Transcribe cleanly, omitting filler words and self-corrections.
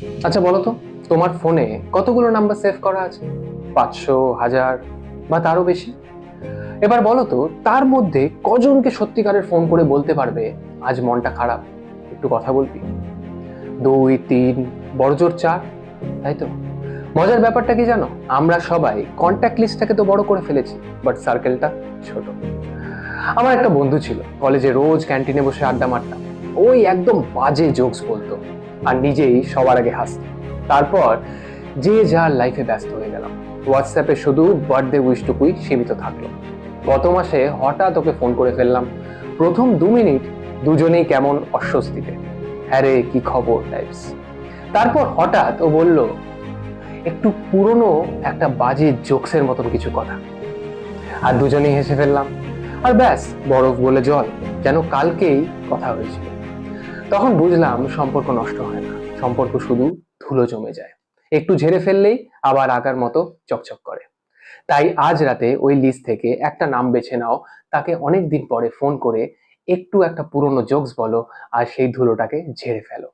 আচ্ছা বলো তো, তোমার ফোনে কতগুলো নাম্বার সেভ করা আছে? 500, 1000 বা তারও বেশি? এবার বলো তো, তার মধ্যে কজনকে সত্যিকারের ফোন করে বলতে পারবে আজ মনটা খারাপ, একটু কথা বলবি? 2, 3, বড়জোর 4, তাই তো? মজার ব্যাপারটা কি জানো, আমরা সবাই কন্ট্যাক্ট লিস্টটাকে তো বড় করে ফেলেছি, বাট সার্কেলটা ছোট। আমার একটা বন্ধু ছিল, কলেজে রোজ ক্যান্টিনে বসে আড্ডা মারতাম। ওই একদম বাজে জোকস বলতো আর নিজেই সবার আগে হাসতো। তারপর যে যার লাইফে ব্যস্ত হয়ে গেলাম, হোয়াটসঅ্যাপে শুধু বার্থডে উইশটুকুই সীমিত থাকলো। গত মাসে হঠাৎ ওকে ফোন করে ফেললাম। প্রথম 2 মিনিট দুজনেই কেমন অস্বস্তিতে, হ্যাঁ রে কি খবর টাইপস। তারপর হঠাৎ ও বলল একটু পুরনো একটা বাজে জোকসের মতন কিছু কথা, আর দুজনেই হেসে ফেললাম। আর ব্যাস, বরফ গলে জল, যেন কালকেই কথা হয়েছিল। তখন বুঝলাম সম্পর্ক নষ্ট হয় না, সম্পর্ক শুধু ধুলো জমে যায়, একটু ঝেড়ে ফেললেই আবার আগের মতো চকচক করে। তাই আজ রাতে ওই লিস্ট থেকে একটা নাম বেছে নাও, তাকে অনেক দিন পরে ফোন করে একটু একটা পুরনো জোকস বলো, আর সেই ধুলোটাকে ঝেড়ে ফেলো।